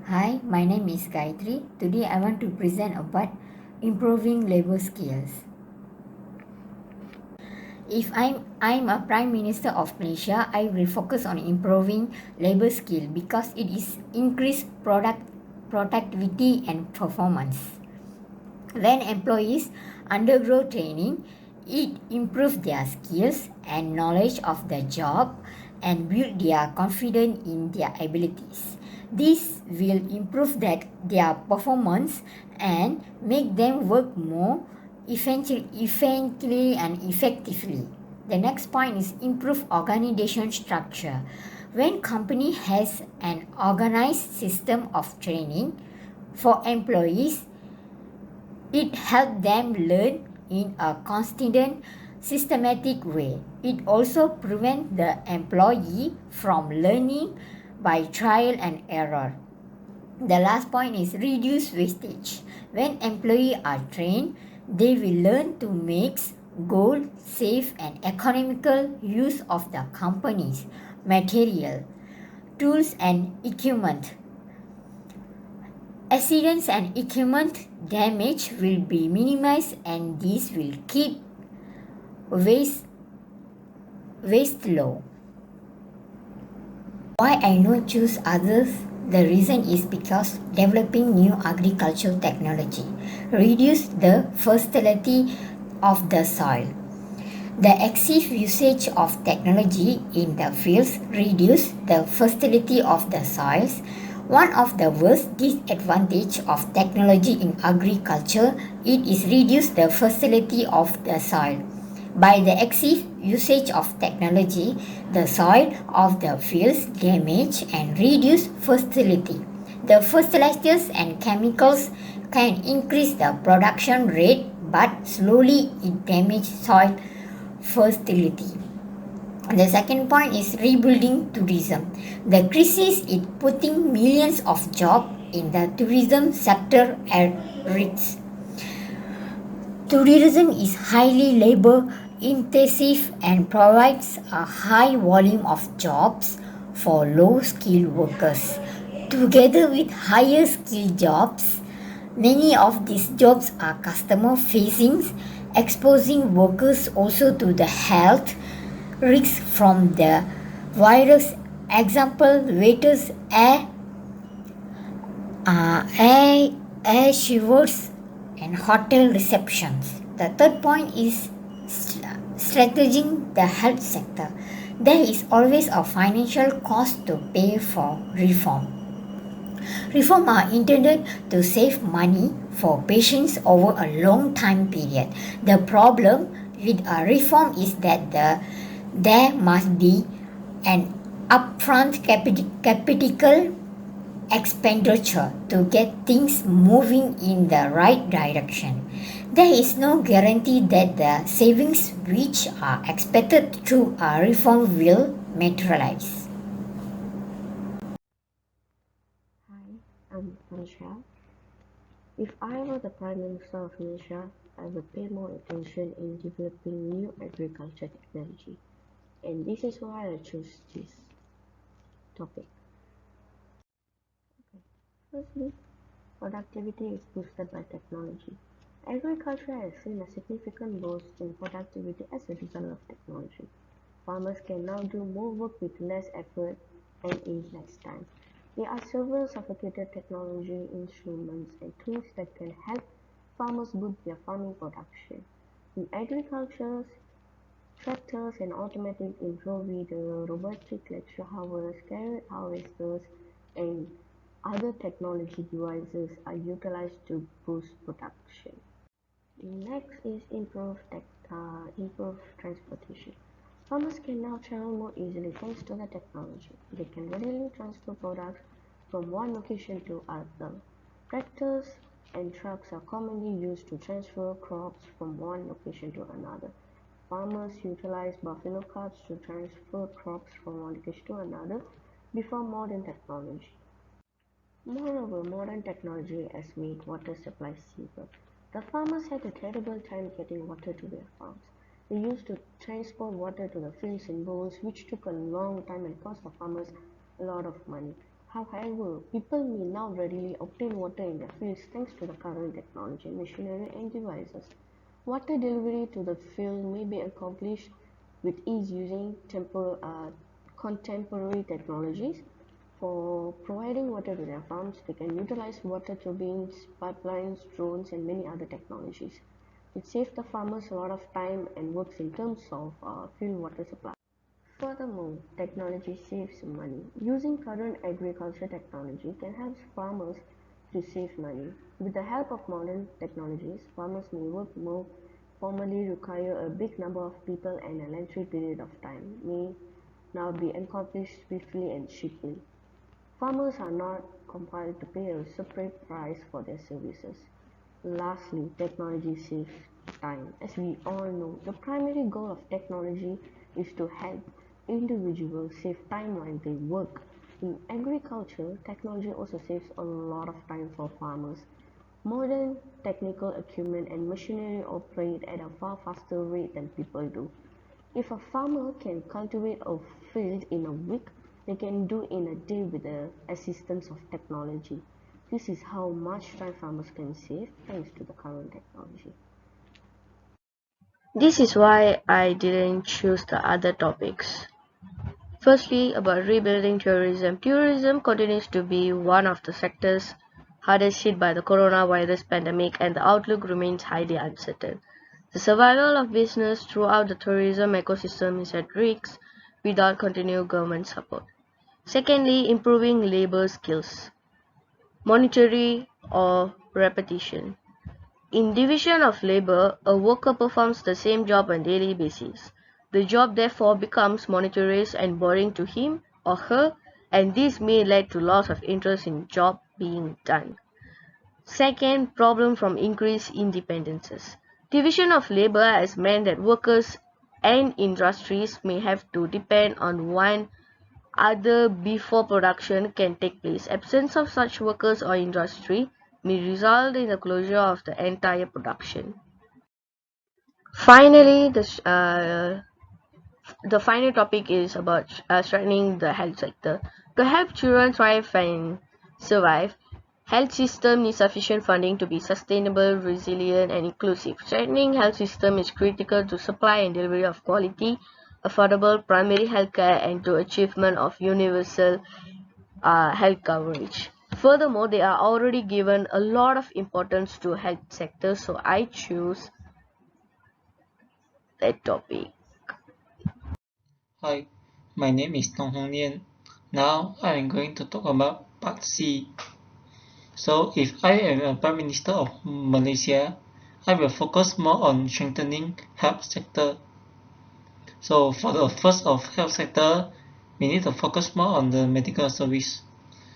Hi, my name is Gayatri. Today I want to present about improving labor skills. If I'm a Prime Minister of Malaysia, I will focus on improving labor skill because it is increased productivity and performance. When employees undergo training, it improves their skills and knowledge of the job and build their confidence in their abilities. This will improve their performance and make them work more efficiently and effectively. The next point is improve organization structure. When company has an organized system of training for employees, it helps them learn in a constant, systematic way. It also prevents the employee from learning by trial and error. The last point is reduce wastage. When employees are trained, they will learn to make goal, safe and economical use of the company's material, tools and equipment. Accidents and equipment damage will be minimized and this will keep waste, waste low. Why I not choose others? The reason is because developing new agricultural technology reduce the fertility of the soil. The excessive usage of technology in the fields reduce the fertility of the soils. One of the worst disadvantages of technology in agriculture it is reduce the fertility of the soil. By the excessive usage of technology, the soil of the fields damage and reduce fertility. The fertilizers and chemicals can increase the production rate but slowly it damages soil fertility. The second point is rebuilding tourism. The crisis is putting millions of jobs in the tourism sector at risk. Tourism is highly labor intensive and provides a high volume of jobs for low skilled workers. Together with higher skilled jobs, many of these jobs are customer facing, exposing workers also to the health risks from the virus. Example, waiters, air, air shivers, and hotel receptions. The third point is strategizing the health sector. There is always a financial cost to pay for reform. Reform are intended to save money for patients over a long time period. The problem with a reform is that there must be an upfront capital expenditure to get things moving in the right direction. There is no guarantee that the savings which are expected through a reform will materialize. Hi, I'm Manisha. If I were the Prime Minister of Malaysia, I would pay more attention in developing new agriculture technology. And this is why I chose this topic. Firstly, productivity is boosted by technology. Agriculture has seen a significant boost in productivity as a result of technology. Farmers can now do more work with less effort and in less time. There are several sophisticated technology instruments and tools that can help farmers boost their farming production. In agriculture, tractors and automatic inflow weeder, robotic lecture harvest, carrot harvesters, and other technology devices are utilized to boost production. Next is improve transportation. Farmers can now travel more easily thanks to the technology. They can readily transfer products from one location to another. Tractors and trucks are commonly used to transfer crops from one location to another. Farmers utilize buffalo carts to transfer crops from one location to another before modern technology. Moreover, modern technology has made water supply simpler. The farmers had a terrible time getting water to their farms. They used to transport water to the fields in bowls, which took a long time and cost the farmers a lot of money. However, people may now readily obtain water in their fields thanks to the current technology, machinery, and devices. Water delivery to the field may be accomplished with ease using contemporary technologies. For providing water to their farms, they can utilize water turbines, pipelines, drones, and many other technologies. It saves the farmers a lot of time and works in terms of field water supply. Furthermore, technology saves money. Using current agriculture technology can help farmers to save money. With the help of modern technologies, farmers may work more formerly require a big number of people and a lengthy period of time may now be accomplished swiftly and cheaply. Farmers are not compelled to pay a separate price for their services. Lastly, technology saves time. As we all know, the primary goal of technology is to help individuals save time while they work. In agriculture, technology also saves a lot of time for farmers. Modern technical equipment and machinery operate at a far faster rate than people do. If a farmer can cultivate a field in a week, they can do in a day with the assistance of technology. This is how much time farmers can save thanks to the current technology. This is why I didn't choose the other topics. Firstly, about rebuilding tourism. Tourism continues to be one of the sectors hardest hit by the coronavirus pandemic, and the outlook remains highly uncertain. The survival of business throughout the tourism ecosystem is at risk without continued government support. Secondly, improving labor skills, monetary or repetition. In division of labor, a worker performs the same job on a daily basis. The job therefore becomes monotonous and boring to him or her, and this may lead to loss of interest in job being done. Second, problem from increased independences. Division of labor has meant that workers and industries may have to depend on one other before production can take place. Absence of such workers or industry may result in the closure of the entire production. Finally, the final topic is about strengthening the health sector. To help children thrive and survive, health system needs sufficient funding to be sustainable, resilient, and inclusive. Strengthening health system is critical to supply and delivery of quality, affordable primary healthcare and to achievement of universal health coverage. Furthermore, they are already given a lot of importance to health sector, so I choose that topic. Hi, my name is Tong Hong Nian. Now I am going to talk about Part C. So if I am a Prime Minister of Malaysia, I will focus more on strengthening health sector. So for the first of health sector, we need to focus more on the medical service.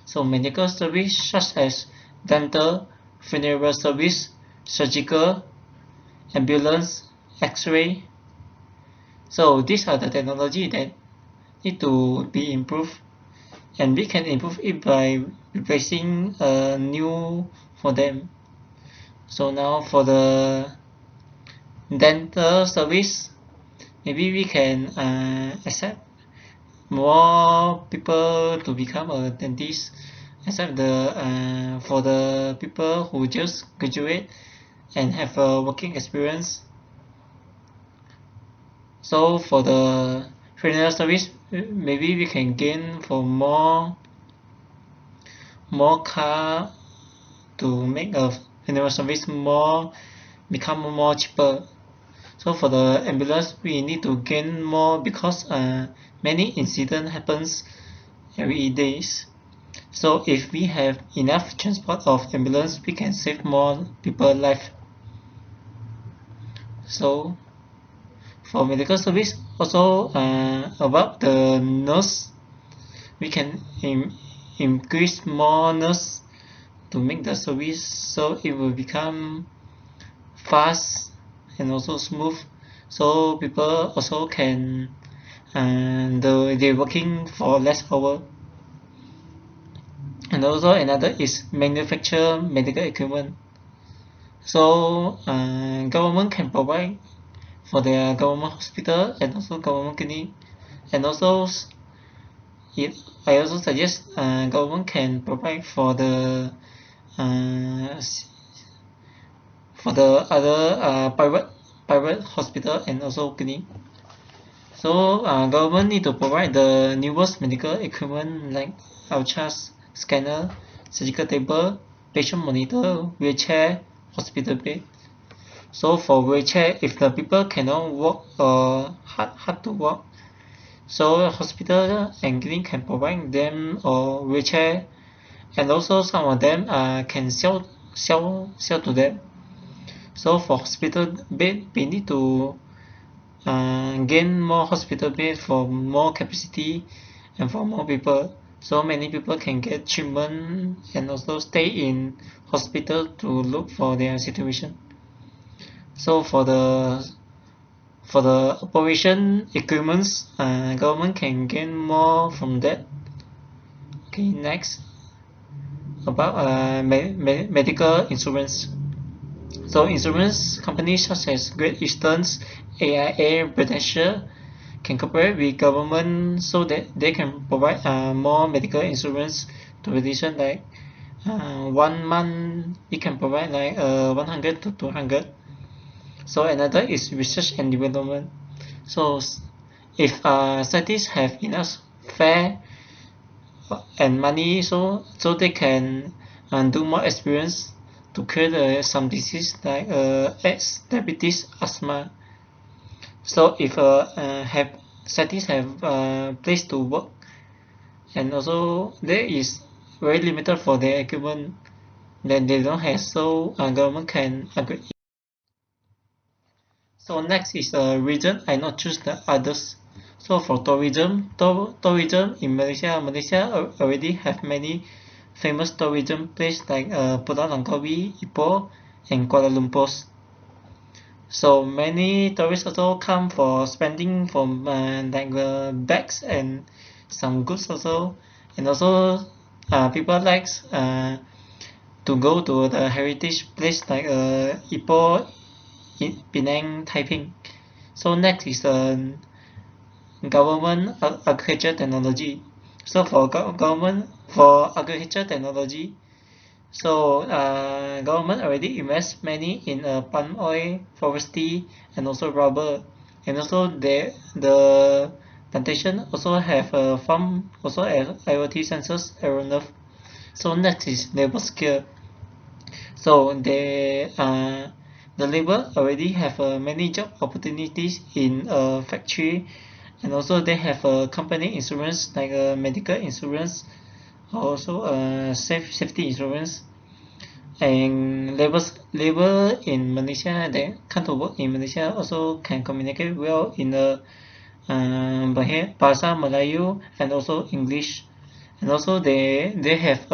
So medical service such as dental, funeral service, surgical, ambulance, X-ray. So these are the technology that need to be improved, and we can improve it by replacing a new for them. So now for the dental service, maybe we can accept more people to become a dentist, except for the people who just graduate and have a working experience. So for the funeral service, maybe we can gain for more car to make a funeral service become more cheaper. So for the ambulance, we need to gain more because many incident happens every days. So if we have enough transport of ambulance, we can save more people life. So for medical service, also about the nurse, we can increase more nurse to make the service so it will become fast and also smooth, so people also can they're working for less hour. And also another is manufacture medical equipment. So government can provide for their government hospital and also government clinic, and also it, I also suggest government can provide uh, for the other private hospital and also clinic. So government need to provide the newest medical equipment like ultra scanner, surgical table, patient monitor, wheelchair, hospital bed. So for wheelchair, if the people cannot walk or hard to walk, so hospital and clinic can provide them or wheelchair, and also some of them can sell to them. So for hospital bed, we need to gain more hospital bed for more capacity and for more people, so many people can get treatment and also stay in hospital to look for their situation. So for the operation equipments, government can gain more from that. Okay, next about medical insurance. So insurance companies such as Great Eastern, AIA, Prudential can cooperate with government so that they can provide more medical insurance to physician, like 1 month it can provide like 100 to 200. So another is research and development. So if scientists have enough fair and money, so they can do more experience to cure some disease like AIDS, diabetes, asthma. So if have scientists have place to work, and also there is very limited for their equipment that they don't have, so government can agree. So next is region I not choose the others. So for tourism in Malaysia already have many famous tourism place like Pulau Langkawi, Ipoh, and Kuala Lumpur. So many tourists also come for spending from like bags and some goods also, and also people likes to go to the heritage place like Ipoh, Penang, Taiping. So next is government agriculture technology. So for government for agriculture technology, so government already invest many in palm oil, forestry, and also rubber, and also the plantation also have a farm, also have IoT sensors aeronave. So next is labor skill. So the labor already have many job opportunities in a factory, and also they have a company insurance like medical insurance, also safety insurance, and labor in Malaysia that come to work in Malaysia also can communicate well in the Bahasa Melayu and also English, and also they have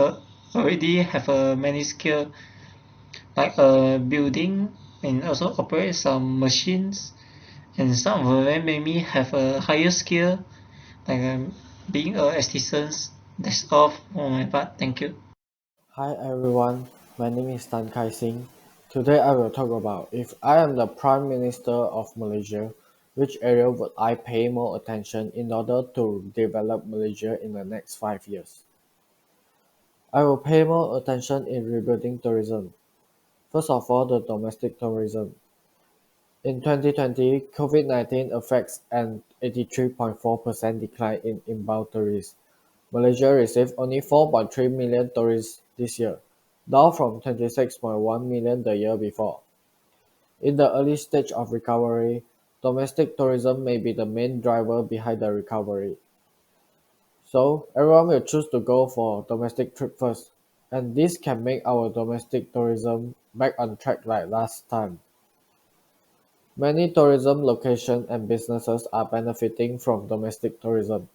already have many skill like building and also operate some machines, and some of them maybe have a higher skill like being a assistant. That's all for my part. Thank you. Hi everyone, my name is Tan Kai Sing. Today I will talk about if I am the Prime Minister of Malaysia, which area would I pay more attention in order to develop Malaysia in the next 5 years. I will pay more attention in rebuilding tourism. First of all, the domestic tourism. In 2020, COVID-19 affects an 83.4% decline in inbound tourists. Malaysia received only 4.3 million tourists this year, down from 26.1 million the year before. In the early stage of recovery, domestic tourism may be the main driver behind the recovery. So everyone will choose to go for domestic trip first, and this can make our domestic tourism back on track like last time. Many tourism locations and businesses are benefiting from domestic tourism,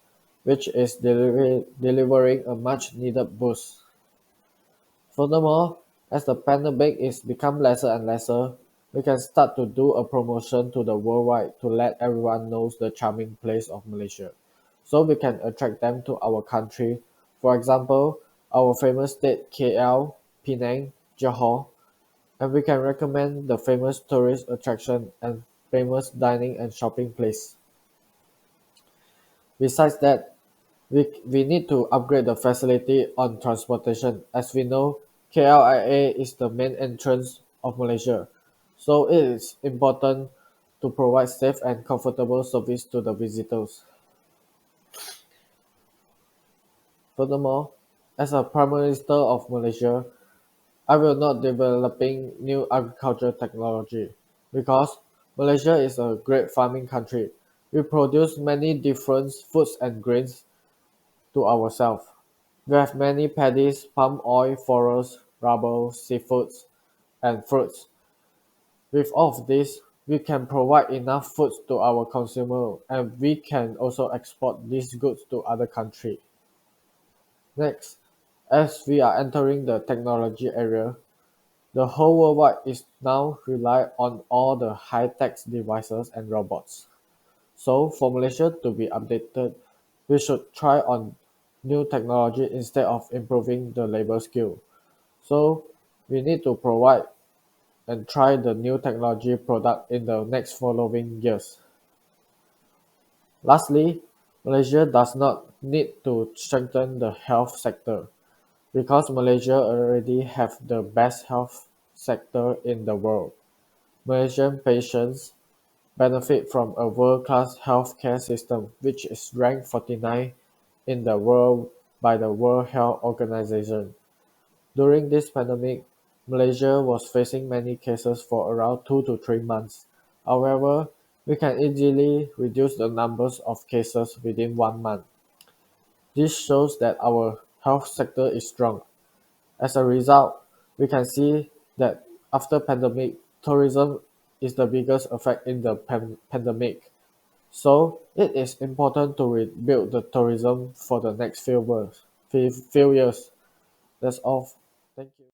which is delivering a much needed boost. Furthermore, as the pandemic is become lesser and lesser, we can start to do a promotion to the worldwide to let everyone knows the charming place of Malaysia, so we can attract them to our country. For example, our famous state KL, Penang, Johor, and we can recommend the famous tourist attraction and famous dining and shopping place. Besides that, We need to upgrade the facility on transportation. As we know, KLIA is the main entrance of Malaysia, so it is important to provide safe and comfortable service to the visitors. Furthermore, as a Prime Minister of Malaysia, I will not developing new agriculture technology because Malaysia is a great farming country. We produce many different foods and grains to ourselves. We have many paddies, palm oil, forests, rubber, seafoods, and fruits. With all of this, we can provide enough food to our consumer and we can also export these goods to other countries. Next, as we are entering the technology area, the whole worldwide is now rely on all the high-tech devices and robots. So for Malaysia to be updated, we should try on new technology instead of improving the labor skill. So we need to provide and try the new technology product in the next following years. Lastly, Malaysia does not need to strengthen the health sector because Malaysia already have the best health sector in the world. Malaysian patients benefit from a world-class healthcare system which is ranked 49 in the world by the World Health Organization. During this pandemic, Malaysia was facing many cases for around 2 to 3 months. However, we can easily reduce the numbers of cases within 1 month. This shows that our health sector is strong. As a result, we can see that after pandemic, tourism is the biggest effect in the pandemic. So it is important to rebuild the tourism for the next few years. That's all. Thank you.